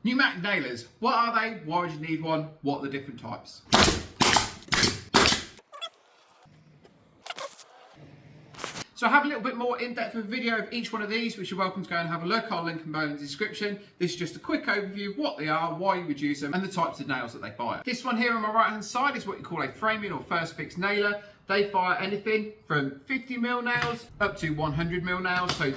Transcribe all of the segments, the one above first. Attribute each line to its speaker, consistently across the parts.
Speaker 1: Pneumatic nailers, what are they? Why would you need one? What are the different types? So I have a little bit more in-depth of a video of each one of these, which you're welcome to go and have a look. I'll link them below in the description. This is just a quick overview of what they are, why you would use them, and the types of nails that they fire. This one here on my right-hand side is what you call a framing or first fix nailer. They fire anything from 50mm nails up to 100mm nails, so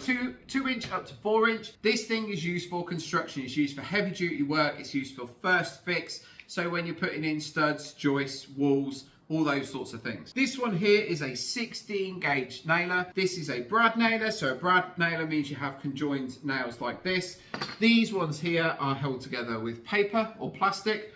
Speaker 1: 2 inch up to 4 inch. This thing is used for construction. It's used for heavy duty work. It's used for first fix. So when you're putting in studs, joists, walls, all those sorts of things. This one here is a 16 gauge nailer. This is a brad nailer. So a brad nailer means you have conjoined nails like this. These ones here are held together with paper or plastic.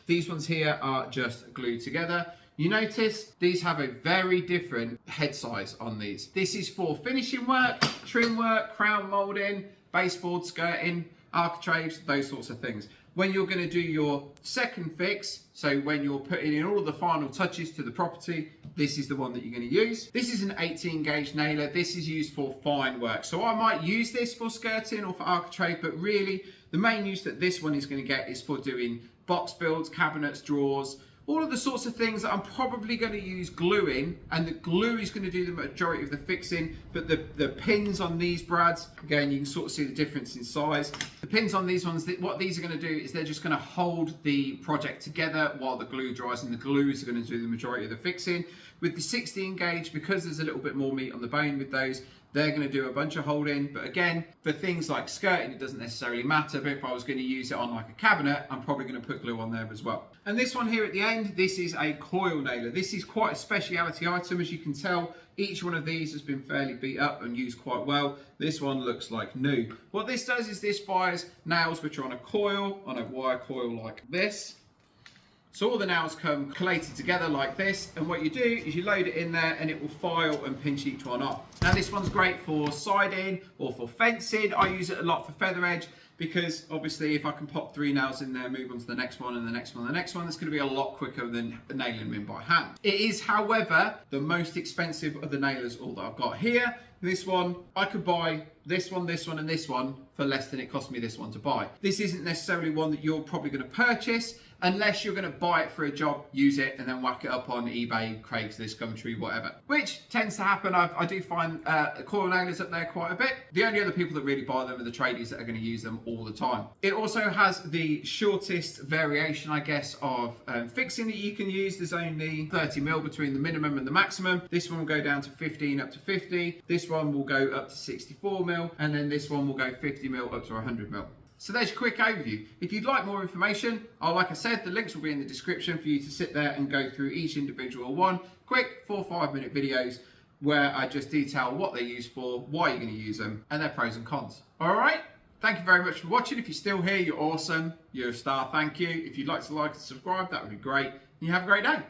Speaker 1: These ones here are just glued together. You notice these have a very different head size on these. This is for finishing work, trim work, crown moulding, baseboard skirting, architraves, those sorts of things. When you're going to do your second fix, so when you're putting in all of the final touches to the property, this is the one that you're going to use. This is an 18 gauge nailer. This is used for fine work. So I might use this for skirting or for architrave, but really the main use that this one is going to get is for doing box builds, cabinets, drawers, all of the sorts of things that I'm probably going to use glue in, and the glue is going to do the majority of the fixing, but the pins on these brads, again, you can sort of see the difference in size. The pins on these ones, what these are going to do is they're just going to hold the project together while the glue dries, and the glue is going to do the majority of the fixing. With the 16 gauge, because there's a little bit more meat on the bone with those, they're going to do a bunch of holding. But again, for things like skirting, it doesn't necessarily matter. But if I was going to use it on like a cabinet, I'm probably going to put glue on there as well. And this one here at the end, this is a coil nailer. This is quite a speciality item. As you can tell, each one of these has been fairly beat up and used quite well. This one looks like new. What this does is this fires nails which are on a coil, on a wire coil like this. So all the nails come collated together like this, and what you do is you load it in there and it will file and pinch each one off. Now this one's great for siding or for fencing. I use it a lot for feather edge, because obviously if I can pop 3 nails in there, move on to the next one and the next one and the next one, that's going to be a lot quicker than nailing them in by hand. It is, however, the most expensive of the nailers all that I've got here. This one, I could buy this one, and this one for less than it cost me this one to buy. This isn't necessarily one that you're probably going to purchase unless you're going to buy it for a job, use it, and then whack it up on eBay, Craigslist, Gumtree, whatever. Which tends to happen. I do find coil nailers up there quite a bit. The only other people that really buy them are the tradies that are going to use them all the time. It also has the shortest variation, I guess, of fixing that you can use. There's only 30mm between the minimum and the maximum. This one will go down to 15 up to 50. This one will go up to 64mm, and then this one will go 50mm up to 100mm. So there's a quick overview. If you'd like more information, like I said, the links will be in the description for you to sit there and go through each individual one. Quick 4 or 5 minute videos where I just detail what they're used for, why you're going to use them, and their pros and cons. All right? Thank you very much for watching. If you're still here, you're awesome. You're a star. Thank you. If you'd like to like and subscribe, that would be great. And you have a great day.